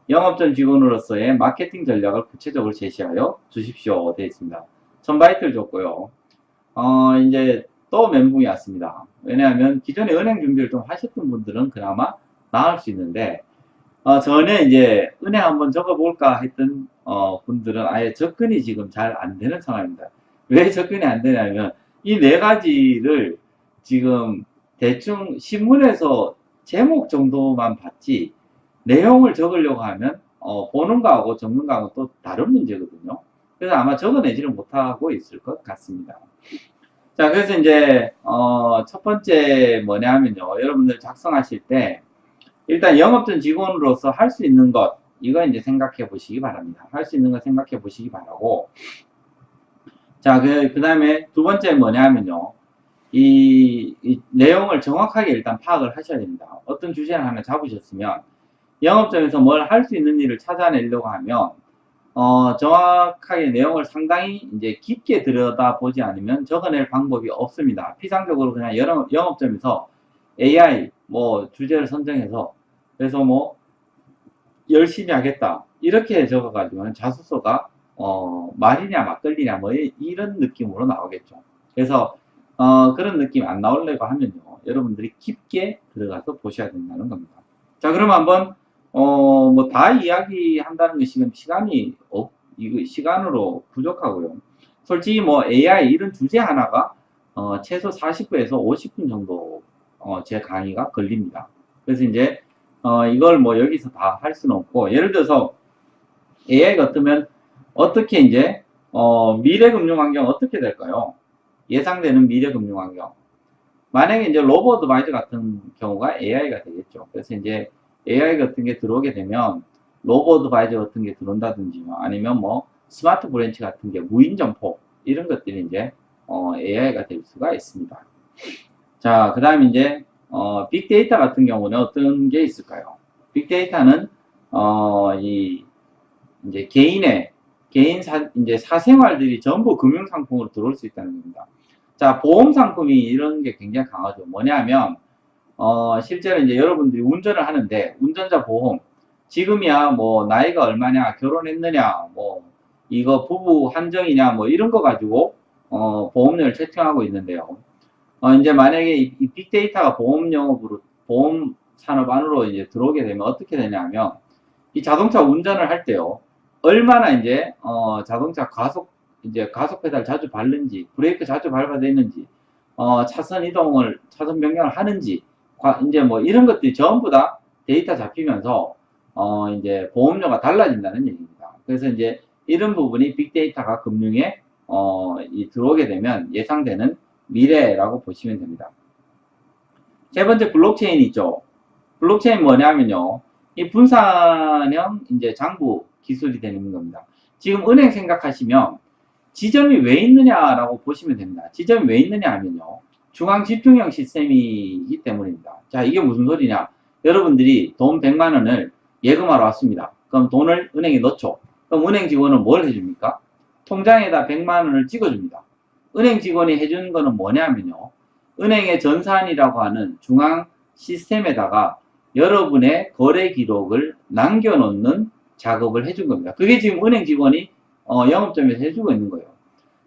영업전 직원으로서의 마케팅 전략을 구체적으로 제시하여 주십시오. 되어 있습니다. 1000바이트를 줬고요. 이제 또 멘붕이 왔습니다. 왜냐하면 기존에 은행 준비를 좀 하셨던 분들은 그나마 나을 수 있는데 전에 이제 은행 한번 적어볼까 했던 분들은 아예 접근이 지금 잘 안 되는 상황입니다. 왜 접근이 안 되냐면 이 네 가지를 지금 대충 신문에서 제목 정도만 봤지 내용을 적으려고 하면 보는 거하고 적는 거하고 또 다른 문제거든요. 그래서 아마 적어내지를 못하고 있을 것 같습니다. 자, 그래서 이제 첫 번째 뭐냐 하면요. 여러분들 작성하실 때 일단 영업전 직원으로서 할 수 있는 것, 이거 이제 생각해 보시기 바랍니다. 할 수 있는 거 생각해 보시기 바라고. 자, 그 다음에 두 번째 뭐냐 하면요. 이 내용을 정확하게 일단 파악을 하셔야 됩니다. 어떤 주제를 하나 잡으셨으면, 영업점에서 뭘 할 수 있는 일을 찾아내려고 하면, 정확하게 내용을 상당히 이제 깊게 들여다보지 않으면 적어낼 방법이 없습니다. 피상적으로 그냥 영업점에서 AI 뭐 주제를 선정해서 그래서 뭐 열심히 하겠다 이렇게 적어가지고는 자소서가 말이냐 막걸리냐 뭐 이런 느낌으로 나오겠죠. 그래서 그런 느낌이 안 나오려고 하면요 여러분들이 깊게 들어가서 보셔야 된다는 겁니다. 자, 그럼 한번 뭐 다 이야기한다는 것이 시간이 이거 시간으로 부족하고요. 솔직히 뭐 AI 이런 주제 하나가 최소 40분에서 50분 정도 제 강의가 걸립니다. 그래서 이제 이걸 뭐 여기서 다 할 수는 없고 예를 들어서 AI가 어떠면 어떻게 이제 미래 금융 환경 어떻게 될까요? 예상되는 미래 금융 환경. 만약에 이제 로보 어드바이저 같은 경우가 AI가 되겠죠. 그래서 이제 AI 같은 게 들어오게 되면 로보 어드바이저 같은 게 들어온다든지 아니면 뭐 스마트 브랜치 같은 게 무인 점포 이런 것들이 이제 AI가 될 수가 있습니다. 자, 그 다음에 이제 빅데이터 같은 경우는 어떤 게 있을까요? 빅데이터는 이제 이제 사생활들이 전부 금융상품으로 들어올 수 있다는 겁니다. 자, 보험상품이 이런 게 굉장히 강하죠. 뭐냐면 실제로 이제 여러분들이 운전을 하는데 운전자 보험 지금이야 뭐 나이가 얼마냐 결혼했느냐 뭐 이거 부부 한정이냐 뭐 이런 거 가지고 보험료를 채팅하고 있는데요. 이제 만약에 이 빅데이터가 보험 영업으로 보험 산업 안으로 이제 들어오게 되면 어떻게 되냐면 이 자동차 운전을 할 때요 얼마나 이제 자동차 가속 페달 자주 밟는지 브레이크 자주 밟아야 되는지 차선 변경을 하는지 이제 뭐 이런 것들이 전부 다 데이터 잡히면서 이제 보험료가 달라진다는 얘기입니다. 그래서 이제 이런 부분이 빅데이터가 금융에 들어오게 되면 예상되는 미래라고 보시면 됩니다. 세 번째 블록체인 있죠. 블록체인 뭐냐면요. 이 분산형 이제 장부 기술이 되는 겁니다. 지금 은행 생각하시면 지점이 왜 있느냐라고 보시면 됩니다. 지점이 왜 있느냐 하면요. 중앙 집중형 시스템이기 때문입니다. 자, 이게 무슨 소리냐. 여러분들이 돈 100만 원을 예금하러 왔습니다. 그럼 돈을 은행에 넣죠. 그럼 은행 직원은 뭘 해줍니까? 통장에다 100만 원을 찍어줍니다. 은행 직원이 해주는 거는 뭐냐면요. 은행의 전산이라고 하는 중앙 시스템에다가 여러분의 거래 기록을 남겨놓는 작업을 해준 겁니다. 그게 지금 은행 직원이 영업점에서 해주고 있는 거예요.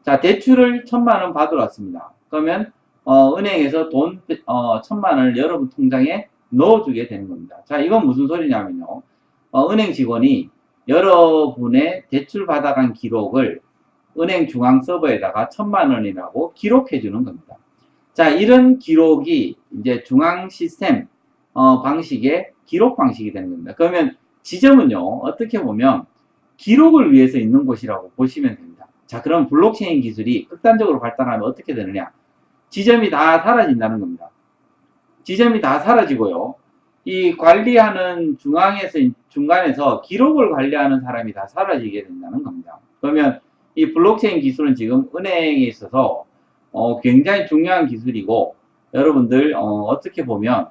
자, 대출을 1000만 원 받으러 왔습니다. 그러면 은행에서 돈 1000만 원을 여러분 통장에 넣어주게 되는 겁니다. 자, 이건 무슨 소리냐면요. 은행 직원이 여러분의 대출 받아간 기록을 은행 중앙 서버에다가 1000만 원이라고 기록해 주는 겁니다. 자, 이런 기록이 이제 중앙 시스템 방식의 기록 방식이 되는 겁니다. 그러면 지점은요, 어떻게 보면 기록을 위해서 있는 곳이라고 보시면 됩니다. 자, 그럼 블록체인 기술이 극단적으로 발달하면 어떻게 되느냐? 지점이 다 사라진다는 겁니다. 지점이 다 사라지고요. 이 관리하는 중간에서 기록을 관리하는 사람이 다 사라지게 된다는 겁니다. 그러면 이 블록체인 기술은 지금 은행에 있어서 굉장히 중요한 기술이고, 여러분들 어떻게 보면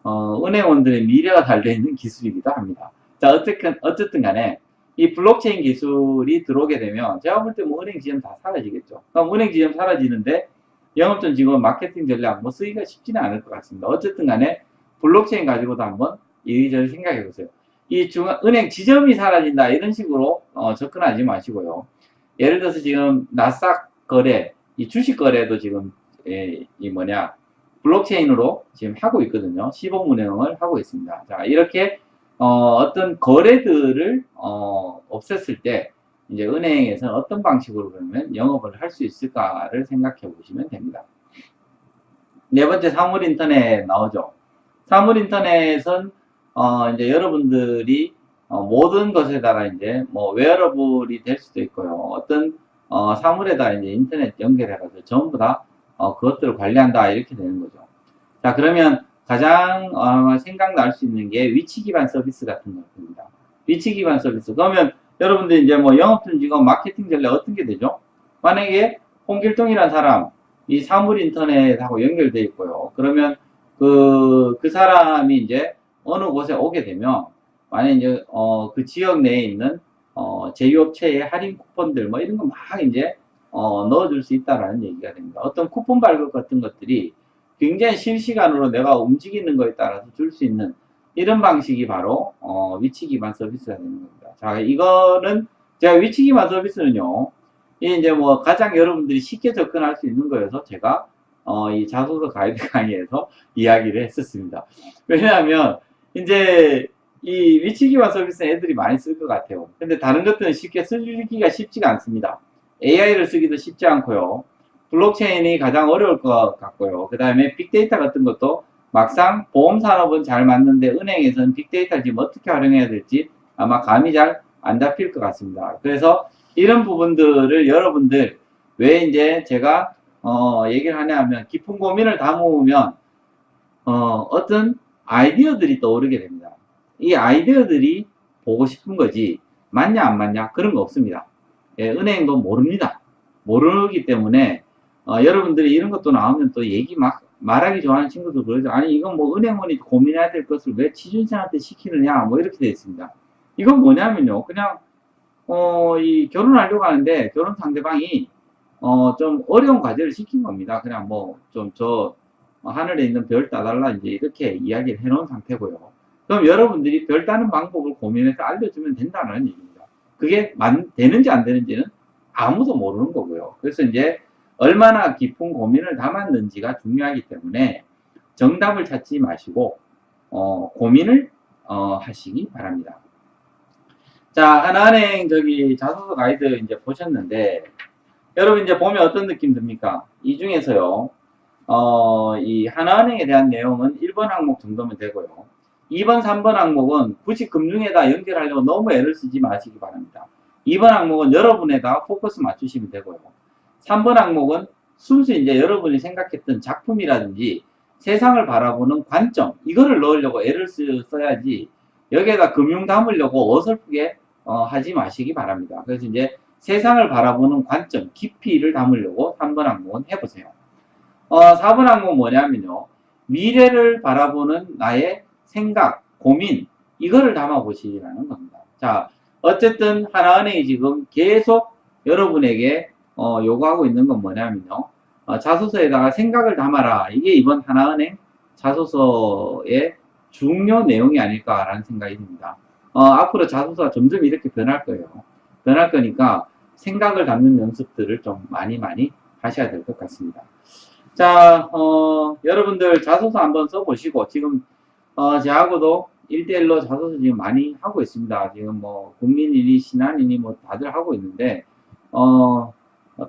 은행원들의 미래가 달려있는 기술이기도 합니다. 자, 어쨌든 간에 이 블록체인 기술이 들어오게 되면 제가 볼 때 뭐 은행 지점 다 사라지겠죠. 그럼 은행 지점 사라지는데 영업전 직원 마케팅 전략 뭐 쓰기가 쉽지는 않을 것 같습니다. 어쨌든 간에 블록체인 가지고도 한번 이리저리 생각해 보세요. 이 은행 지점이 사라진다 이런 식으로 접근하지 마시고요. 예를 들어서 지금 나스닥 거래, 이 주식 거래도 지금 블록체인으로 지금 하고 있거든요. 시범 운영을 하고 있습니다. 자, 이렇게 어떤 거래들을 없앴을 때 이제 은행에서는 어떤 방식으로 그러면 영업을 할 수 있을까를 생각해 보시면 됩니다. 네 번째, 사물 인터넷 나오죠. 사물 인터넷은 이제 여러분들이 모든 것에다가 이제 뭐 웨어러블이 될 수도 있고요. 어떤 사물에다 이제 인터넷 연결해가지고 전부 다 그것들을 관리한다 이렇게 되는 거죠. 자, 그러면 가장 생각날 수 있는 게 위치 기반 서비스 같은 것입니다. 위치 기반 서비스. 그러면 여러분들 이제 뭐 영업팀 직원 마케팅 전략 어떤 게 되죠? 만약에 홍길동이라는 사람 이 사물 인터넷하고 연결되어 있고요. 그러면 그 사람이 이제 어느 곳에 오게 되면 만약에 이제 그 지역 내에 있는 제휴업체의 할인 쿠폰들 뭐 이런 거 막 이제 넣어줄 수 있다라는 얘기가 됩니다. 어떤 쿠폰 발급 같은 것들이 굉장히 실시간으로 내가 움직이는 거에 따라서 줄 수 있는 이런 방식이 바로 위치 기반 서비스가 되는 겁니다. 자, 이거는 제가 위치 기반 서비스는요. 이제 뭐 가장 여러분들이 쉽게 접근할 수 있는 거여서 제가 이 자소서 가이드 강의에서 이야기를 했었습니다. 왜냐하면 이제 이 위치 기반 서비스는 애들이 많이 쓸 것 같아요. 근데 다른 것들은 쉽게 쓰기가 쉽지가 않습니다. AI를 쓰기도 쉽지 않고요. 블록체인이 가장 어려울 것 같고요. 그 다음에 빅데이터 같은 것도 막상 보험산업은 잘 맞는데 은행에서는 빅데이터를 지금 어떻게 활용해야 될지 아마 감이 잘 안 잡힐 것 같습니다. 그래서 이런 부분들을 여러분들 왜 이제 제가 얘기를 하냐 하면 깊은 고민을 담으면 어떤 아이디어들이 떠오르게 됩니다. 이 아이디어들이 보고 싶은 거지 맞냐 안 맞냐 그런 거 없습니다. 예, 은행도 모릅니다. 모르기 때문에 여러분들이 이런 것도 나오면 또 얘기 막 말하기 좋아하는 친구들 그러죠. 아니 이건 뭐 은행원이 고민해야 될 것을 왜 취준생한테 시키느냐 뭐 이렇게 되어 있습니다. 이건 뭐냐면요. 그냥 이 결혼하려고 하는데 결혼 상대방이 좀 어려운 과제를 시킨 겁니다. 그냥 뭐 좀 하늘에 있는 별 따달라 이제 이렇게 이야기를 해놓은 상태고요. 그럼 여러분들이 별 따는 방법을 고민해서 알려주면 된다는 얘기입니다. 그게 되는지 안 되는지는 아무도 모르는 거고요. 그래서 이제 얼마나 깊은 고민을 담았는지가 중요하기 때문에 정답을 찾지 마시고 고민을 하시기 바랍니다. 자, 하나은행 자소서 가이드 이제 보셨는데 여러분 이제 보면 어떤 느낌 듭니까? 이 중에서요. 이 하나은행에 대한 내용은 1번 항목 정도면 되고요. 2번, 3번 항목은 굳이 금융에다 연결하려고 너무 애를 쓰지 마시기 바랍니다. 2번 항목은 여러분에다 포커스 맞추시면 되고요. 3번 항목은 순수 이제 여러분이 생각했던 작품이라든지 세상을 바라보는 관점, 이거를 넣으려고 애를 써야지 여기에다 금융 담으려고 어설프게 하지 마시기 바랍니다. 그래서 이제 세상을 바라보는 관점, 깊이를 담으려고 3번 항목은 해보세요. 4번 항목은 뭐냐면요. 미래를 바라보는 나의 생각, 고민, 이거를 담아보시라는 겁니다. 자, 어쨌든 하나은행이 지금 계속 여러분에게 요구하고 있는 건 뭐냐면요. 자소서에다가 생각을 담아라. 이게 이번 하나은행 자소서의 중요 내용이 아닐까라는 생각이 듭니다. 앞으로 자소서가 점점 이렇게 변할 거예요. 변할 거니까 생각을 담는 연습들을 좀 많이 하셔야 될 것 같습니다. 자, 여러분들 자소서 한번 써보시고 지금 저하고도 1대1로 자소서 지금 많이 하고 있습니다. 지금 뭐, 국민이니, 신한이니, 뭐, 다들 하고 있는데,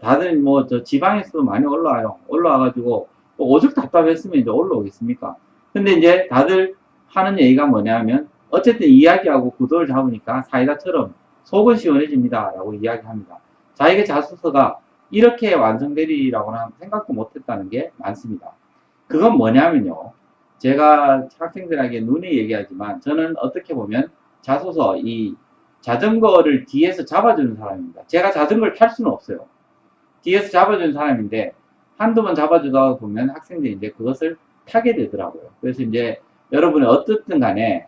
다들 뭐, 저 지방에서도 많이 올라와요. 올라와가지고, 또 오죽 답답했으면 이제 올라오겠습니까? 근데 이제 다들 하는 얘기가 뭐냐면, 어쨌든 이야기하고 구도를 잡으니까 사이다처럼 속은 시원해집니다. 라고 이야기합니다. 자기의 자소서가 이렇게 완성되리라고는 생각도 못했다는 게 많습니다. 그건 뭐냐면요. 제가 학생들에게 눈에 얘기하지만 저는 어떻게 보면 자소서, 이 자전거를 뒤에서 잡아주는 사람입니다. 제가 자전거를 탈 수는 없어요. 뒤에서 잡아주는 사람인데 한두 번 잡아주다 보면 학생들이 이제 그것을 타게 되더라고요. 그래서 이제 여러분이 어떻든 간에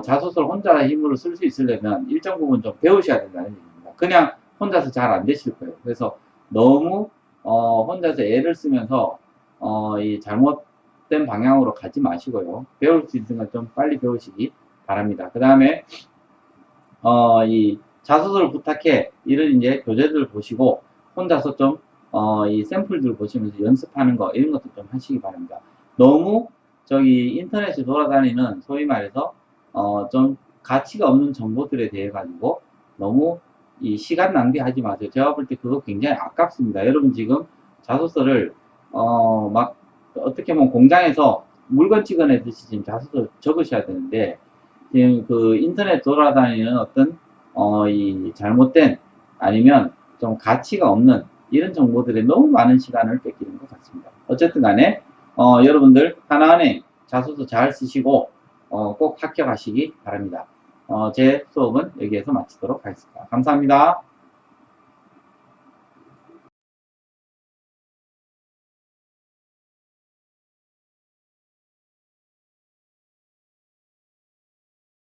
자소서를 혼자 힘으로 쓸 수 있으려면 일정 부분 좀 배우셔야 된다는 얘기입니다. 그냥 혼자서 잘 안 되실 거예요. 그래서 너무 혼자서 애를 쓰면서 이 잘못된 방향으로 가지 마시고요. 배울 수 있는 건 좀 빨리 배우시기 바랍니다. 그 다음에 이 자소서를 부탁해 이런 이제 교재들을 보시고 혼자서 좀 이 샘플들을 보시면서 연습하는 거 이런 것도 좀 하시기 바랍니다. 너무 저기 인터넷에 돌아다니는 소위 말해서 좀 가치가 없는 정보들에 대해 가지고 너무 이 시간 낭비하지 마세요. 제가 볼 때 그거 굉장히 아깝습니다. 여러분 지금 자소서를 막 어떻게 보면 공장에서 물건 찍어내듯이 지금 자소서 적으셔야 되는데 지금 그 인터넷 돌아다니는 어떤 이 잘못된 아니면 좀 가치가 없는 이런 정보들에 너무 많은 시간을 뺏기는 것 같습니다. 어쨌든 간에 여러분들 하나은행 자소서 잘 쓰시고 꼭 합격하시기 바랍니다. 제 수업은 여기에서 마치도록 하겠습니다. 감사합니다.